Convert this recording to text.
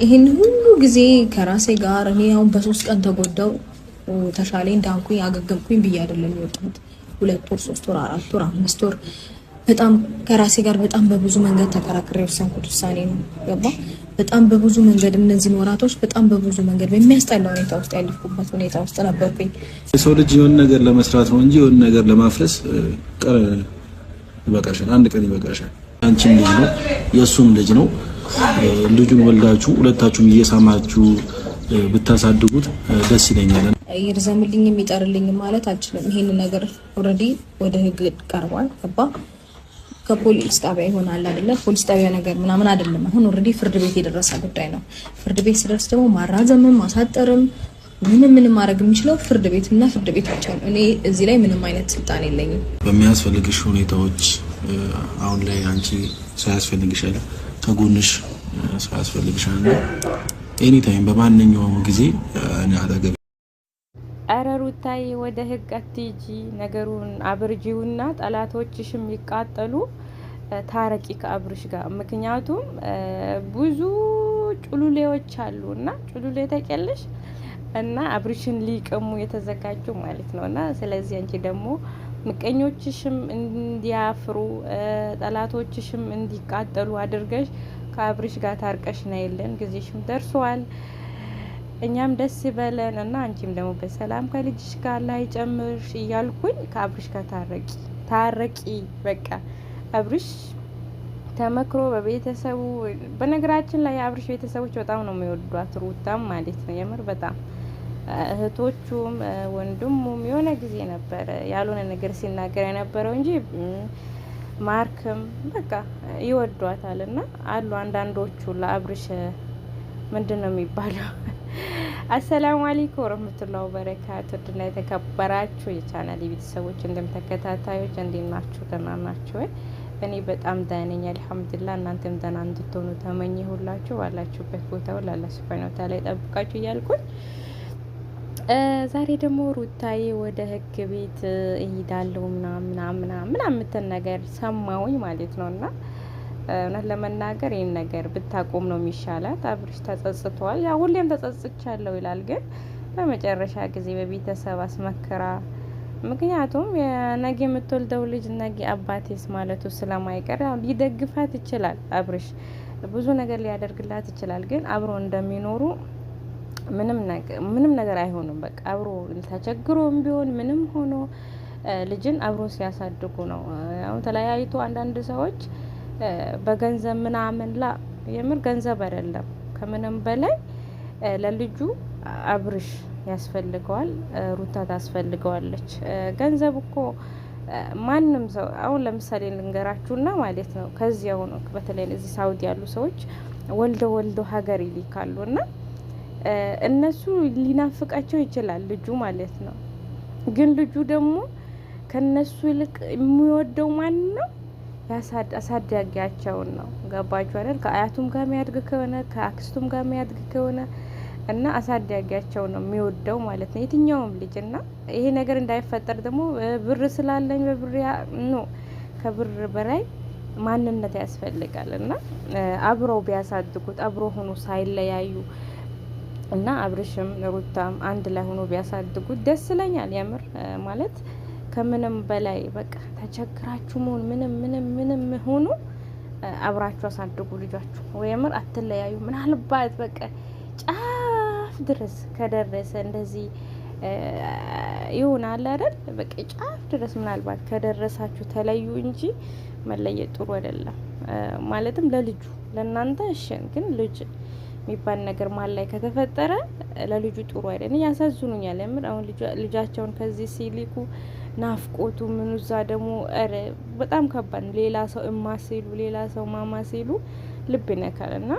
ይሄን ሁሉ ጊዜ ከራሴ ጋር እኔ አሁን በ3 ቀን ተጎዳው ተሻለኝ ዳንኩኝ አገገምኩኝ ብዬ አይደለም የወጣሁት 2 ወር 3 ወር 4 ወር 5 ወር በጣም ከራሴ ጋር በጣም በብዙ መንገድ ተከራክሬ ወሰንኩት ውሳኔ ነው ገባ በጣም በብዙ መንገድ እነዚህ ወራቶች በጣም በብዙ መንገድ በሚያስጠላ ሁኔታ ውስጥ ያለፍኩበት ሁኔታ ውስጥ ነበርኩኝ። የሰው ልጅ የሆነ ነገር ለመስራት ነው እንጂ የሆነ ነገር ለማፍረስ ቀር ይበቃሻል፣ አንድ ቀን ይበቃሻል። አንቺም ልጅ ነው የእሱም ልጅ ነው። ልጁን ወልዳችሁ ሁለታችሁም እየሳማችሁ ብታሳድጉት ደስ ይለኛል። ይርዘምልኝ የሚጠርልኝ ማለት አልችልም። ይሄን ነገር ኦሬዲ ወደ ህግ ቀርቧል ገባ ከፖሊስ ጣቢያ ይሆናል አይደለ? ፖሊስ ጣቢያ ነገር ምናምን አይደለም። አሁን ኦሬዲ ፍርድ ቤት የደረሰ ጉዳይ ነው። ፍርድ ቤት ሲደርስ ደግሞ ማራዘምም ማሳጠርም ምንም ማድረግ የሚችለው ፍርድ ቤትና ፍርድ ቤት ብቻ ነው። እኔ እዚህ ላይ ምንም አይነት ስልጣን የለኝም። በሚያስፈልግሽ ሁኔታዎች አሁን ላይ አንቺ ሳያስፈልግሻል ከጎንሽ ሳያስፈልግሻል ኤኒ ታይም በማንኛውም ጊዜ እኔ አጠገብ። አረ ሩታዬ ወደ ህግ አትጂ፣ ነገሩን አብርጂውና ጠላቶችሽም ይቃጠሉ፣ ታረቂ ከአብርሽ ጋር። ምክንያቱም ብዙ ጩሉሌዎች አሉና ጩሉሌ ተቀለሽ እና አብርሽን ሊቀሙ የተዘጋጁ ማለት ነውና ስለዚህ አንቺ ደግሞ ምቀኞችሽም እንዲያፍሩ ጠላቶችሽም እንዲቃጠሉ አድርገሽ ከአብርሽ ጋር ታርቀሽ ነይልን። ጊዜሽም ደርሷል። እኛም ደስ ይበለን እና አንቺም ደግሞ በሰላም ከልጅሽ ጋር ላይ ጨምርሽ እያልኩኝ ከአብርሽ ጋር ታረቂ። በቃ አብርሽ ተመክሮ በቤተሰቡ በነገራችን ላይ የአብርሽ ቤተሰቦች በጣም ነው የሚወዷት ሩታም ማለት ነው። የምር በጣም እህቶቹም ወንድሙም የሆነ ጊዜ ነበረ ያልሆነ ነገር ሲናገር የነበረው እንጂ ማርክም በቃ ይወዷታል። እና አሉ አንዳንዶቹ ለአብርሽ ምንድነው የሚባለው? አሰላሙ አለይኩም ወራህመቱላሂ ወበረካቱ። ድና የተከበራችሁ የቻናል ቤተሰቦች እንደምተከታታዮች እንዴት ናችሁ? ደህና ናችሁ? እኔ በጣም ደህና ነኝ አልሐምዱሊላህ። እናንተም ደህና እንድትሆኑ ተመኘሁላችሁ። ባላችሁበት ቦታ ሁሉ አላህ ሱብሃነሁ ወተዓላ ይጠብቃችሁ እያልኩኝ ዛሬ ደግሞ ሩታዬ ወደ ህግ ቤት እሄዳለሁ ምናምን የምትል ነገር ሰማሁኝ ማለት ነውና እውነት ለመናገር ይሄን ነገር ብታቆም ነው የሚሻላት። አብርሽ ተጸጽቷል። ያ ሁሌም ተጸጽቻለሁ ይላል፣ ግን በመጨረሻ ጊዜ በቤተሰብ አስመከራ። ምክንያቱም የነገ የምትወልደው ልጅ ነገ አባቴስ ማለቱ ስለማይቀር ሊደግፋት ይችላል። አብርሽ ብዙ ነገር ሊያደርግላት ይችላል፣ ግን አብሮ እንደሚኖሩ ምንም ነገር አይሆንም። በቃ አብሮ ተቸግሮም ቢሆን ምንም ሆኖ ልጅን አብሮ ሲያሳድጉ ነው። አሁን ተለያይቶ አንዳንድ ሰዎች በገንዘብ ምናምን የምር ገንዘብ አይደለም ከምንም በላይ ለልጁ አብርሽ ያስፈልገዋል፣ ሩታ ታስፈልገዋለች። ገንዘብ እኮ ማንም ሰው አሁን ለምሳሌ ልንገራችሁና ማለት ነው ከዚህ አሁን በተለይ እዚህ ሳውዲ ያሉ ሰዎች ወልደው ሀገር ይልካሉና እነሱ ሊናፍቃቸው ይችላል ልጁ ማለት ነው። ግን ልጁ ደግሞ ከነሱ ይልቅ የሚወደው ማን ነው? አሳዳጊያቸውን ነው። ገባችሁ አይደል? ከአያቱም ጋር የሚያድግ ከሆነ ከአክስቱም ጋር የሚያድግ ከሆነ እና አሳዳጊያቸው ነው የሚወደው ማለት ነው የትኛውም ልጅ። እና ይሄ ነገር እንዳይፈጠር ደግሞ ብር ስላለኝ በብር ነው ከብር በላይ ማንነት ያስፈልጋል። እና አብረው ቢያሳድጉት አብሮ ሆኖ ሳይለያዩ እና አብርሽም ሩታም አንድ ላይ ሆኖ ቢያሳድጉት ደስ ይለኛል። የምር ማለት ከምንም በላይ በቃ ተቸግራችሁ መሆን ምንም ሆኖ አብራችሁ አሳድጉ ልጃችሁ። ወይምር አትለያዩ። ምናልባት በቃ ጫፍ ድረስ ከደረሰ እንደዚህ ይሆናል አይደል? በቃ ጫፍ ድረስ ምናልባት ከደረሳችሁ ተለዩ እንጂ መለየት ጥሩ አይደለም። ማለትም ለልጁ ለእናንተ እሺ፣ ግን ልጅ የሚባል ነገር ማል ላይ ከተፈጠረ ለልጁ ጥሩ አይደለም። ያሳዝኑኛል የምር። አሁን ልጃቸውን ከዚህ ሲሊኩ ናፍቆቱ ምኑ እዛ ደግሞ በጣም ከባድ። ሌላ ሰው እማ ሲሉ ሌላ ሰው ማማ ሲሉ ልብ ይነካልና